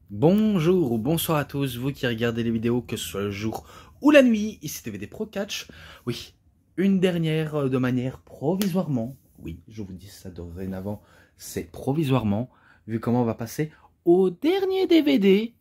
Bonjour ou bonsoir à tous, vous qui regardez les vidéos, que ce soit le jour ou la nuit, ici TVD Pro Catch. Oui, une dernière de manière provisoirement, oui, je vous dis ça dorénavant, c'est provisoirement, vu comment on va passer au dernier DVD.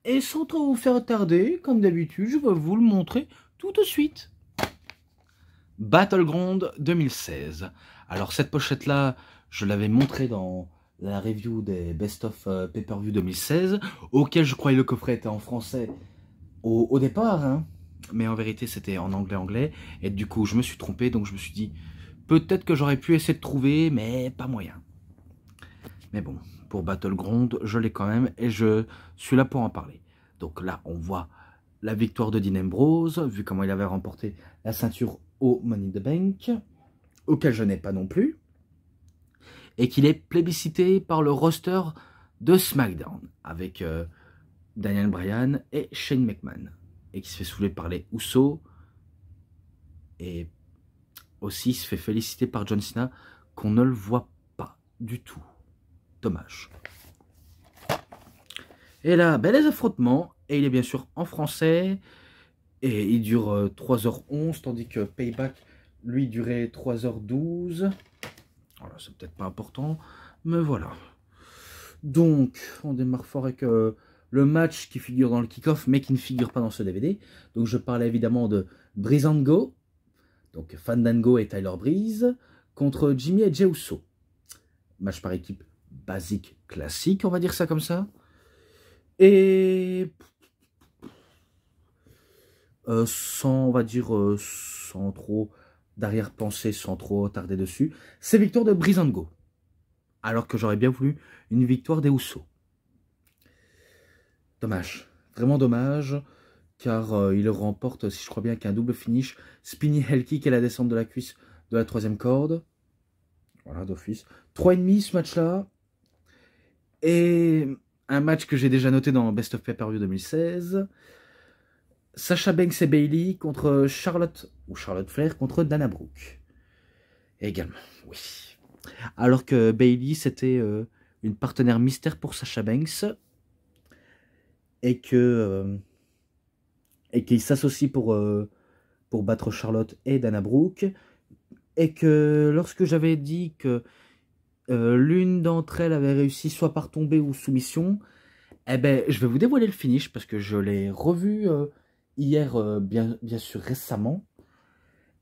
Et sans trop vous faire tarder, comme d'habitude, je vais vous le montrer tout de suite. Battleground 2016. Alors cette pochette-là, je l'avais montrée dans la review des Best of Pay-Per-View 2016, auquel je croyais le coffret était en français au départ, hein. Mais en vérité c'était en anglais, et du coup je me suis trompé, donc je me suis dit, peut-être que j'aurais pu essayer de trouver, mais pas moyen. Mais bon, pour Battleground, je l'ai quand même, et je suis là pour en parler. Donc là, on voit la victoire de Dean Ambrose, vu comment il avait remporté la ceinture au Money in the Bank, auquel je n'ai pas non plus, et qu'il est plébiscité par le roster de SmackDown, avec Daniel Bryan et Shane McMahon, et qui se fait soulever par les Usos, et aussi se fait féliciter par John Cena, qu'on ne le voit pas du tout. Dommage. Et là, ben, les affrontements, et il est bien sûr en français, et il dure 3h11, tandis que Payback, lui, durait 3h12. Voilà, c'est peut-être pas important, mais voilà. Donc, on démarre fort avec le match qui figure dans le kick-off, mais qui ne figure pas dans ce DVD. Donc, je parle évidemment de Breezango, donc Fandango et Tyler Breeze, contre Jimmy et Jey Uso. Match par équipe basique, classique, on va dire ça comme ça. Et sans, on va dire, sans trop d'arrière-pensée, sans trop tarder dessus, c'est victoire de Breezango. Alors que j'aurais bien voulu une victoire des Usos. Dommage, vraiment dommage, car il remporte, si je crois bien, qu'un double finish, spinny hell kick et la descente de la cuisse de la troisième corde. Voilà, d'office. 3,5 ce match-là. Et un match que j'ai déjà noté dans Best of Pay-Per-View 2016. Sasha Banks et Bayley contre Charlotte, ou Charlotte Flair contre Dana Brooke. Également, oui. Alors que Bayley, c'était une partenaire mystère pour Sasha Banks. Et qu'il s'associe pour battre Charlotte et Dana Brooke. Et que lorsque j'avais dit que l'une d'entre elles avait réussi soit par tomber ou soumission, eh ben, je vais vous dévoiler le finish parce que je l'ai revu hier, bien sûr récemment.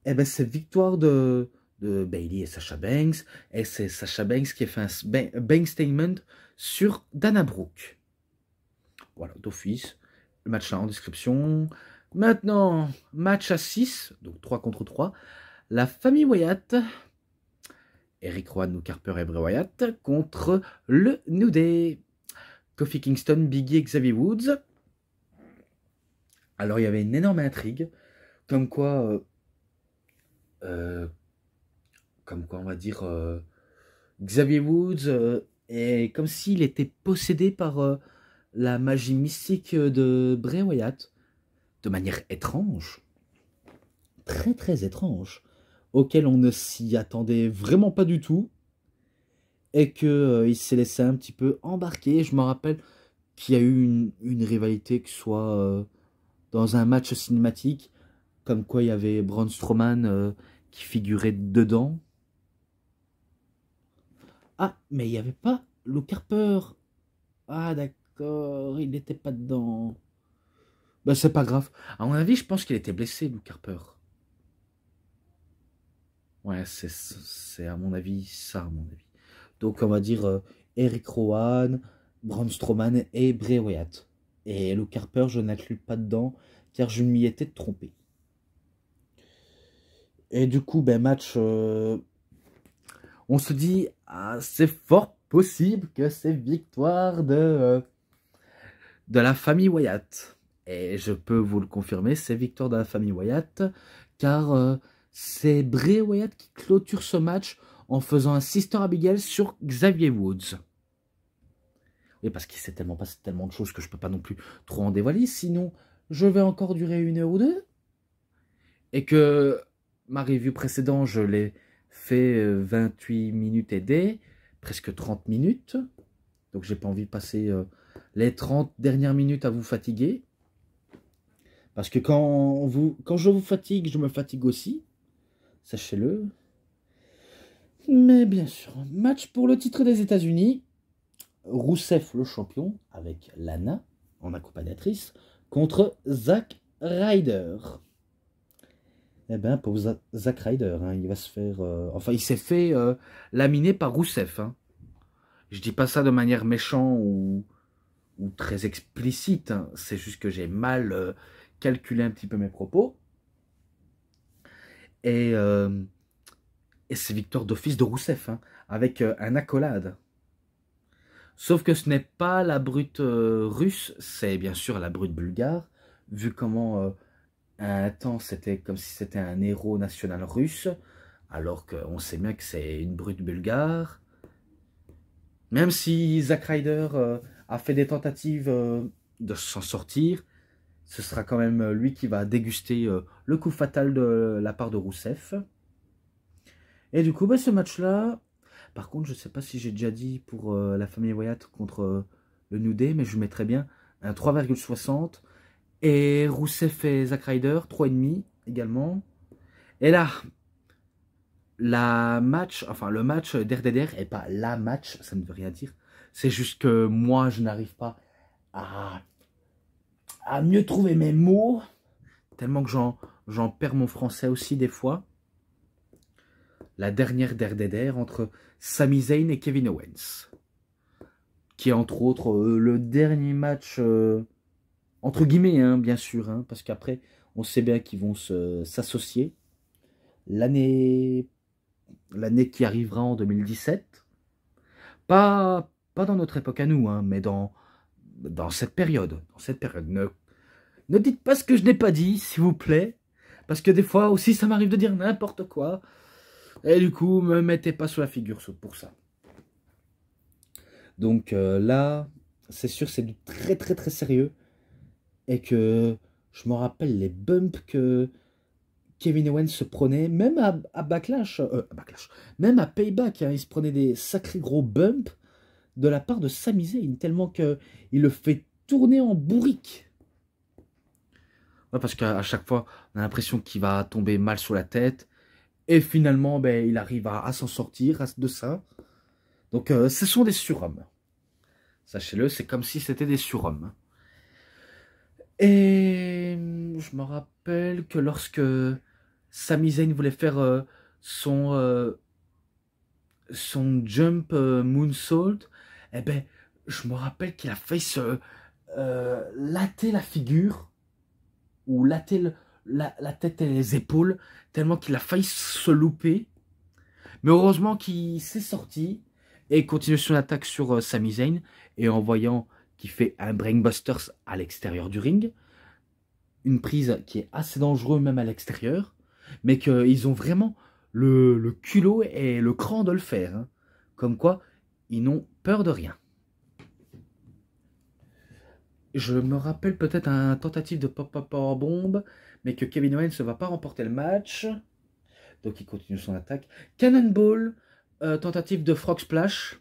Eh ben, c'est victoire de Bayley et Sasha Banks. Et c'est Sasha Banks qui a fait un bank statement sur Dana Brooke. Voilà, d'office. Le match là en description. Maintenant, match à 6, donc 3 contre 3. La famille Wyatt, Eric Rowan, Luke Harper et Bray Wyatt, contre le New Day, Kofi Kingston, Big E et Xavier Woods. Alors, il y avait une énorme intrigue, comme quoi on va dire, Xavier Woods est comme s'il était possédé par la magie mystique de Bray Wyatt, de manière étrange, très très étrange, auquel on ne s'y attendait vraiment pas du tout, et que il s'est laissé un petit peu embarquer. Je me rappelle qu'il y a eu une rivalité, que ce soit dans un match cinématique, comme quoi il y avait Braun Strowman qui figurait dedans. Ah, mais il n'y avait pas Luke Harper. Ah, d'accord, il n'était pas dedans. Bah, c'est pas grave. À mon avis, je pense qu'il était blessé, Luke Harper. Ouais, c'est à mon avis ça, à mon avis. Donc, on va dire Eric Rowan, Braun Strowman et Bray Wyatt. Et Luke Harper, je n'inclus pas dedans, car je m'y étais trompé. Et du coup, ben, match, on se dit, ah, c'est fort possible que c'est victoire de la famille Wyatt. Et je peux vous le confirmer, c'est victoire de la famille Wyatt, car c'est Bray Wyatt qui clôture ce match en faisant un Sister Abigail sur Xavier Woods. Oui, parce qu'il s'est tellement passé tellement de choses que je peux pas non plus trop en dévoiler, sinon je vais encore durer 1 heure ou deux. Et que ma review précédente, je l'ai fait 28 minutes et des, presque 30 minutes. Donc j'ai pas envie de passer les 30 dernières minutes à vous fatiguer. Parce que quand je vous fatigue, je me fatigue aussi. Sachez-le. Mais bien sûr, match pour le titre des États-Unis. Rousseff le champion avec Lana en accompagnatrice contre Zack Ryder. Eh ben, pour Zack Ryder, hein, il va se faire... enfin, il s'est fait laminer par Rousseff. Hein. Je dis pas ça de manière méchante ou très explicite. Hein. C'est juste que j'ai mal calculé un petit peu mes propos. Et c'est victoire d'office de Rousseff, hein, avec un accolade. Sauf que ce n'est pas la brute russe, c'est bien sûr la brute bulgare, vu comment à un temps c'était comme si c'était un héros national russe, alors qu'on sait bien que c'est une brute bulgare. Même si Zack Ryder a fait des tentatives de s'en sortir, ce sera quand même lui qui va déguster le coup fatal de la part de Rousseff. Et du coup, bah, ce match-là, par contre, je ne sais pas si j'ai déjà dit pour la famille Wyatt contre le New Day, mais je mettrais bien un 3,60. Et Rousseff et Zack Ryder, 3,5 également. Et là, le match d'RDDR, et pas la match, ça ne veut rien dire. C'est juste que moi, je n'arrive pas à mieux trouver mes mots, tellement que j'en perds mon français aussi des fois. La dernière d'RDDR entre Sami Zayn et Kevin Owens. Qui est entre autres le dernier match, entre guillemets, hein, bien sûr, hein, parce qu'après, on sait bien qu'ils vont s'associer. L'année qui arrivera en 2017. Pas dans notre époque à nous, hein, mais dans cette période. Ne dites pas ce que je n'ai pas dit, s'il vous plaît. Parce que des fois aussi, ça m'arrive de dire n'importe quoi. Et du coup, me mettez pas sur la figure pour ça. Donc là, c'est sûr, c'est du très très très sérieux. Et que je me rappelle les bumps que Kevin Owens se prenait, même à Backlash, même à Payback, hein, il se prenait des sacrés gros bumps de la part de Sami Zayn, tellement qu'il le fait tourner en bourrique. Ouais, parce qu'à chaque fois, on a l'impression qu'il va tomber mal sur la tête. Et finalement, ben, il arrive à s'en sortir de ça. Donc, ce sont des surhommes. Sachez-le, c'est comme si c'était des surhommes. Et je me rappelle que lorsque Sami Zayn voulait faire son jump moonsault, eh ben, je me rappelle qu'il a failli se latter la figure, ou latter la tête et les épaules, tellement qu'il a failli se louper. Mais heureusement qu'il s'est sorti et continue son attaque sur Sami Zayn. Et en voyant qu'il fait un brainbusters à l'extérieur du ring, une prise qui est assez dangereuse même à l'extérieur, mais qu'ils ont vraiment le culot et le cran de le faire. Hein. Comme quoi, ils n'ont peur de rien. Je me rappelle peut-être un tentative de pop-up powerbomb, mais que Kevin Owens ne va pas remporter le match. Donc il continue son attaque. Cannonball, tentative de frog splash.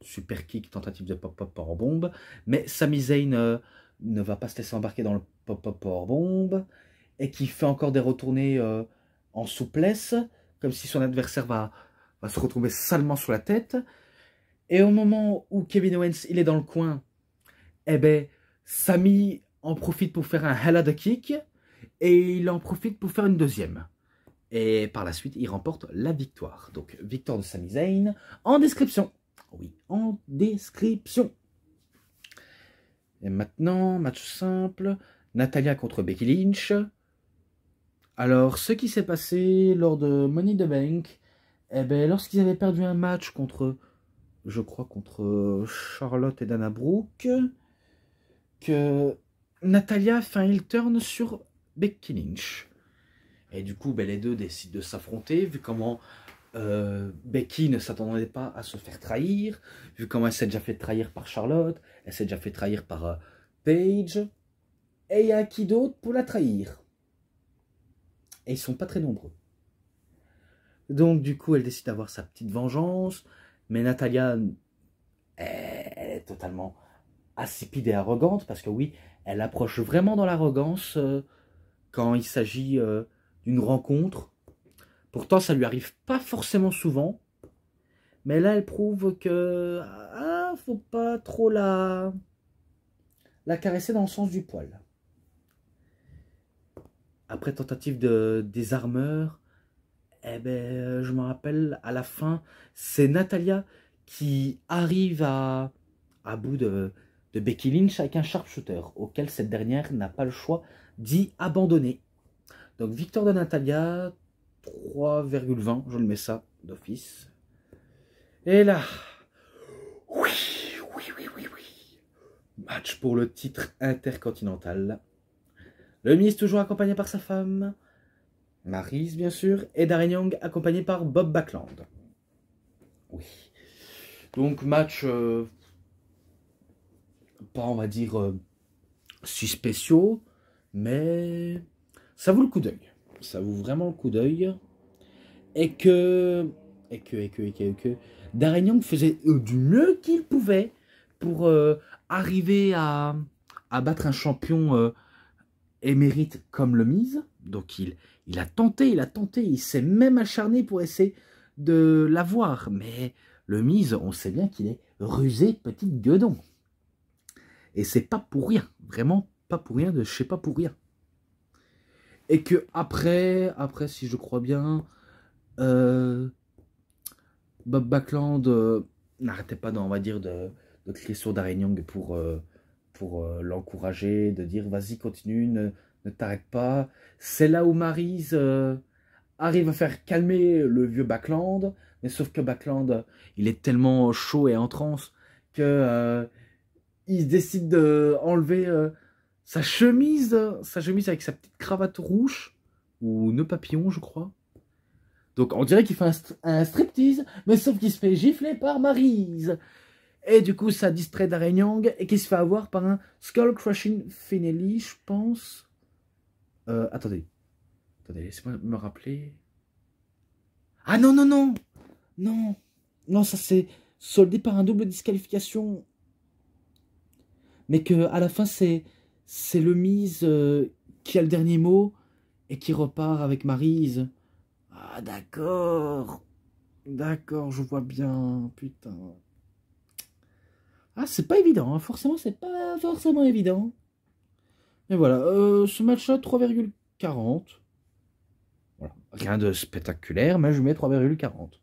Super kick, tentative de pop-up powerbomb. Mais Sami Zayn ne va pas se laisser embarquer dans le pop-up powerbomb. Et qui fait encore des retournées en souplesse. Comme si son adversaire va se retrouver salement sur la tête. Et au moment où Kevin Owens il est dans le coin, eh ben, Sami en profite pour faire un hell of a kick. Et il en profite pour faire une deuxième. Et par la suite, il remporte la victoire. Donc, victoire de Sami Zayn en description. Oui, en description. Et maintenant, match simple. Natalya contre Becky Lynch. Alors, ce qui s'est passé lors de Money in the Bank, eh ben, lorsqu'ils avaient perdu un match contre, je crois, contre Charlotte et Dana Brooke, que Natalya fait un heel turn sur Becky Lynch. Et du coup, ben, les deux décident de s'affronter, vu comment Becky ne s'attendait pas à se faire trahir, vu comment elle s'est déjà fait trahir par Charlotte, elle s'est déjà fait trahir par Paige, et il y a qui d'autre pour la trahir? Et ils sont pas très nombreux. Donc du coup, elle décide d'avoir sa petite vengeance, mais Natalya, elle est est totalement insipide et arrogante, parce que oui, elle approche vraiment dans l'arrogance quand il s'agit d'une rencontre. Pourtant, ça lui arrive pas forcément souvent, mais là, elle prouve que faut pas trop la caresser dans le sens du poil. Après tentative de désarmeur, eh ben, je me rappelle, à la fin, c'est Natalya qui arrive à bout de Becky Lynch avec un sharpshooter, auquel cette dernière n'a pas le choix d'y abandonner. Donc victoire de Natalya, 3,20, je le mets ça d'office. Et là, oui, match pour le titre intercontinental. Le Miz toujours accompagné par sa femme, Maryse bien sûr, et Darren Young accompagné par Bob Backlund. Oui. Donc match, pas on va dire si spéciaux, mais ça vaut le coup d'œil. Ça vaut vraiment le coup d'œil. Et que Darren Young faisait du mieux qu'il pouvait pour arriver à battre un champion émérite comme le Miz. Donc il a tenté, il s'est même acharné pour essayer de l'avoir. Mais le Miz, on sait bien qu'il est rusé petit gueudon. Et c'est pas pour rien, vraiment pas pour rien, de je sais pas pour rien. Et que après si je crois bien, Bob Backlund n'arrêtait pas, on va dire, de crier sur Darren Young pour l'encourager, de dire vas-y continue, ne t'arrête pas. C'est là où Maryse arrive à faire calmer le vieux Backlund, mais sauf que Backlund, il est tellement chaud et en transe que il décide d'enlever sa chemise avec sa petite cravate rouge, ou nœud papillon je crois. Donc on dirait qu'il fait un striptease, mais sauf qu'il se fait gifler par Maryse. Et du coup, ça distrait Darren Young et qui se fait avoir par un Skull Crushing Finale, je pense. Attendez, laissez-moi me rappeler. Ah non, ça c'est soldé par un double disqualification. Mais que à la fin, c'est le Miz qui a le dernier mot et qui repart avec Maryse. Ah d'accord, je vois bien, putain. Ah, c'est pas évident, hein. Forcément, c'est pas forcément évident. Mais voilà, ce match-là, 3,40. Voilà. Rien de spectaculaire, mais je mets 3,40.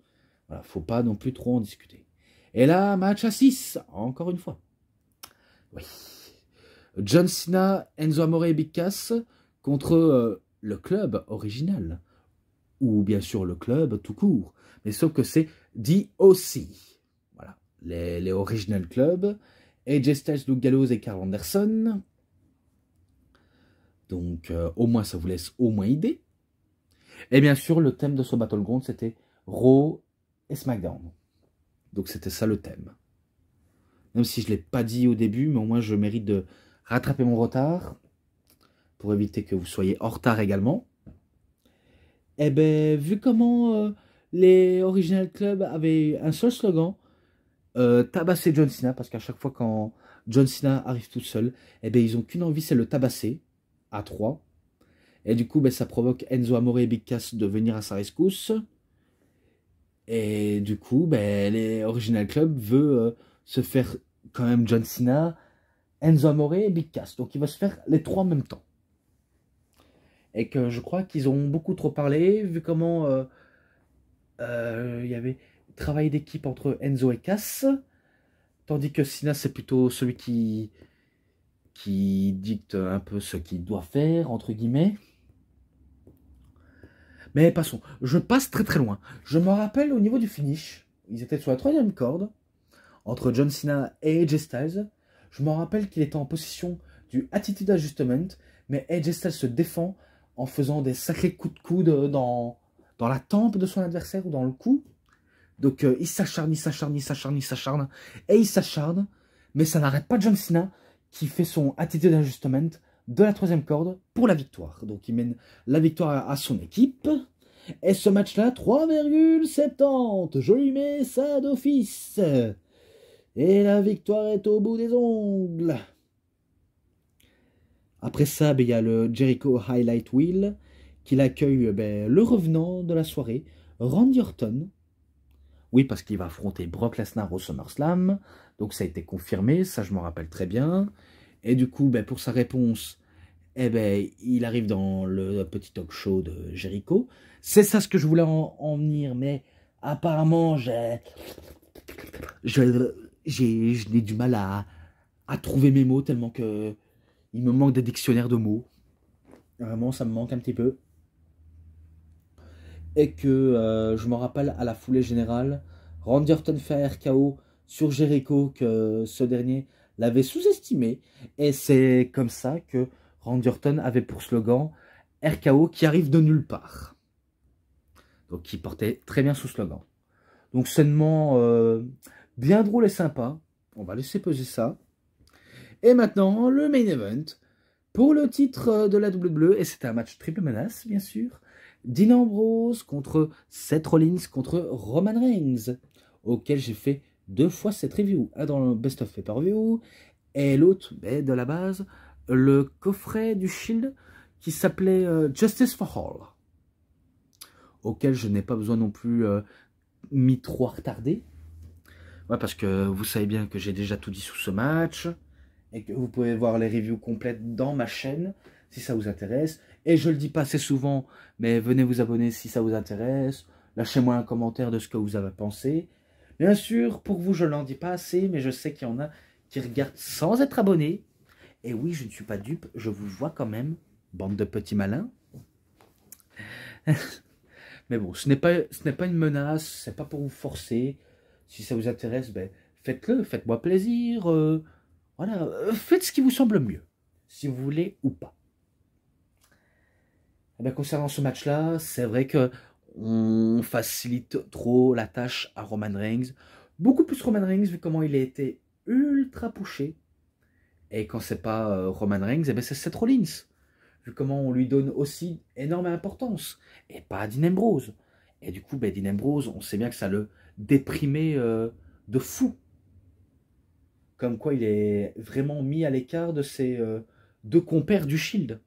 Voilà, faut pas non plus trop en discuter. Et là, match à 6, encore une fois. Oui. John Cena, Enzo Amore et Big Cass contre le club original. Ou bien sûr le club tout court. Mais sauf que c'est DOC. Voilà. Les Original Club. AJ Styles, Luke Gallows et Karl Anderson. Donc au moins ça vous laisse au moins idée. Et bien sûr le thème de ce Battleground c'était Raw et SmackDown. Donc c'était ça le thème. Même si je ne l'ai pas dit au début, mais au moins je mérite de rattraper mon retard. Pour éviter que vous soyez en retard également. Eh bien, vu comment les Original Club avaient un seul slogan, tabasser John Cena, parce qu'à chaque fois quand John Cena arrive tout seul, eh bien, ils n'ont qu'une envie, c'est le tabasser, à 3. Et du coup, ben, ça provoque Enzo Amore et Big Cass de venir à sa rescousse. Et du coup, ben, les Original Club veulent se faire quand même John Cena, Enzo Amore et Big Cass. Donc, il va se faire les 3 en même temps. Et que je crois qu'ils ont beaucoup trop parlé, vu comment il y avait travail d'équipe entre Enzo et Cass, tandis que Cena c'est plutôt celui qui dicte un peu ce qu'il doit faire, entre guillemets. Mais passons, je passe très très loin. Je me rappelle au niveau du finish, ils étaient sur la 3e corde, entre John Cena et AJ Styles. Je me rappelle qu'il était en possession du Attitude Adjustment, mais AJ Styles se défend en faisant des sacrés coups de coude dans la tempe de son adversaire ou dans le cou. Donc il s'acharne, et il s'acharne, mais ça n'arrête pas John Cena qui fait son Attitude Adjustment de la 3e corde pour la victoire. Donc il mène la victoire à son équipe. Et ce match-là, 3,70. Je lui mets ça d'office. Et la victoire est au bout des ongles. Après ça, ben, il y a le Jericho Highlight Wheel qui l'accueille ben, le revenant de la soirée, Randy Orton. Oui, parce qu'il va affronter Brock Lesnar au SummerSlam. Donc ça a été confirmé, ça je m'en rappelle très bien. Et du coup, ben, pour sa réponse, eh ben, il arrive dans le petit talk show de Jericho. C'est ça ce que je voulais en venir, mais apparemment, je n'ai du mal à trouver mes mots tellement que il me manque des dictionnaires de mots. Vraiment, ça me manque un petit peu. Et que je me rappelle à la foulée générale, Randy Orton fait RKO sur Jericho, que ce dernier l'avait sous-estimé. Et c'est comme ça que Randy Orton avait pour slogan RKO qui arrive de nulle part. Donc il portait très bien ce slogan. Donc seulement bien drôle et sympa. On va laisser peser ça. Et maintenant, le main event pour le titre de la WWE. Et c'était un match triple menace, bien sûr. Dean Ambrose contre Seth Rollins contre Roman Reigns, auquel j'ai fait 2 fois cette review. Un dans le Best of Pay-Per-View et l'autre, de la base, le coffret du Shield qui s'appelait Justice for All, auquel je n'ai pas besoin non plus mis trop retardé. Ouais, parce que vous savez bien que j'ai déjà tout dit sur ce match et que vous pouvez voir les reviews complètes dans ma chaîne si ça vous intéresse. Et je le dis pas assez souvent, mais venez vous abonner si ça vous intéresse. Lâchez-moi un commentaire de ce que vous avez pensé. Bien sûr, pour vous, je n'en dis pas assez, mais je sais qu'il y en a qui regardent sans être abonnés. Et oui, je ne suis pas dupe, je vous vois quand même, bande de petits malins. Mais bon, ce n'est pas une menace, c'est pas pour vous forcer. Si ça vous intéresse, faites-le, faites-moi plaisir. Voilà, faites ce qui vous semble mieux, si vous voulez ou pas. Concernant ce match-là, c'est vrai que on facilite trop la tâche à Roman Reigns. Beaucoup plus Roman Reigns, vu comment il a été ultra poussé. Et quand c'est pas Roman Reigns, c'est Seth Rollins. Vu comment on lui donne aussi énorme importance. Et pas Dean Ambrose. Et du coup, Dean Ambrose, on sait bien que ça le déprimait de fou. Comme quoi il est vraiment mis à l'écart de ses 2 compères du Shield.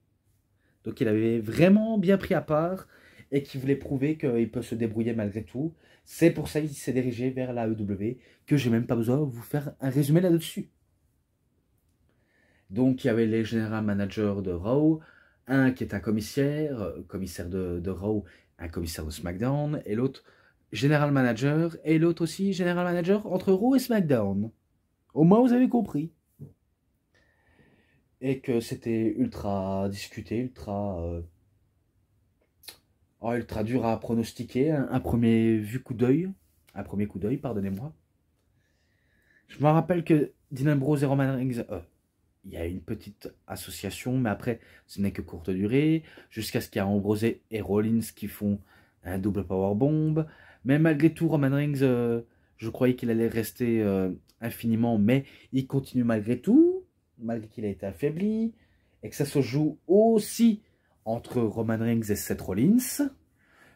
Donc il avait vraiment bien pris à part et qui voulait prouver qu'il peut se débrouiller malgré tout. C'est pour ça qu'il s'est dirigé vers la AEW, que j'ai même pas besoin de vous faire un résumé là-dessus. Donc il y avait les general managers de Raw, un qui est un commissaire de Raw, un commissaire de SmackDown, et l'autre general manager, et l'autre aussi general manager entre Raw et SmackDown. Au moins vous avez compris. Et que c'était ultra discuté, ultra dur à pronostiquer, un premier coup d'œil, pardonnez-moi. Je me rappelle que Dean Ambrose et Roman Reigns, il y a une petite association, mais après, ce n'est que courte durée, jusqu'à ce qu'il y ait Ambrose et Rollins qui font un double powerbomb. Mais malgré tout, Roman Reigns, je croyais qu'il allait rester infiniment, mais il continue malgré tout, malgré qu'il a été affaibli, et que ça se joue aussi entre Roman Reigns et Seth Rollins,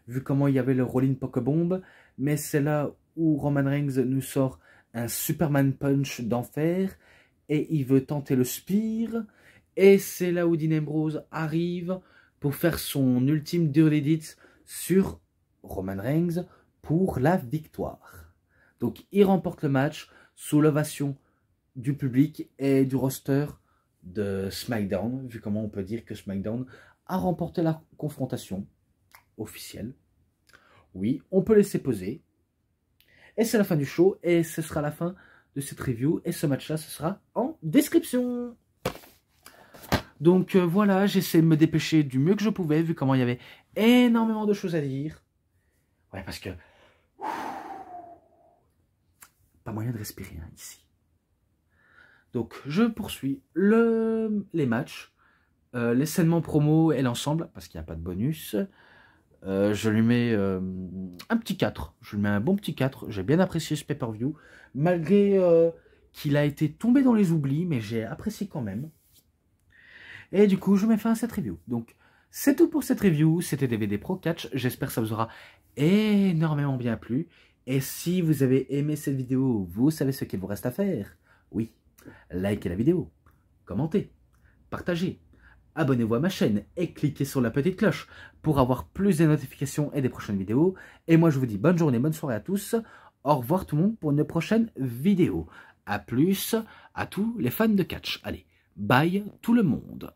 vu comment il y avait le Rollins Pokebomb, mais c'est là où Roman Reigns nous sort un Superman Punch d'enfer, et il veut tenter le Spear, et c'est là où Dean Ambrose arrive pour faire son ultime Dirty Deeds sur Roman Reigns pour la victoire. Donc il remporte le match sous l'ovation du public et du roster de SmackDown, vu comment on peut dire que SmackDown a remporté la confrontation officielle. Oui, on peut laisser poser. Et c'est la fin du show, et ce sera la fin de cette review, et ce match-là, ce sera en description. Donc voilà, j'essaie de me dépêcher du mieux que je pouvais, vu comment il y avait énormément de choses à dire. Ouais, parce que... pas moyen de respirer hein, ici. Donc je poursuis les matchs, les segments promo et l'ensemble, parce qu'il n'y a pas de bonus. Je lui mets un petit 4. Je lui mets un bon petit 4. J'ai bien apprécié ce pay-per-view. Malgré qu'il a été tombé dans les oublis, mais j'ai apprécié quand même. Et du coup, je mets fin à cette review. Donc, c'est tout pour cette review. C'était DVD Pro Catch. J'espère que ça vous aura énormément bien plu. Et si vous avez aimé cette vidéo, vous savez ce qu'il vous reste à faire. Oui, likez la vidéo, commentez, partagez, abonnez-vous à ma chaîne et cliquez sur la petite cloche pour avoir plus de notifications et des prochaines vidéos. Et moi je vous dis bonne journée, bonne soirée à tous. Au revoir tout le monde pour une prochaine vidéo. A plus à tous les fans de catch. Allez, bye tout le monde.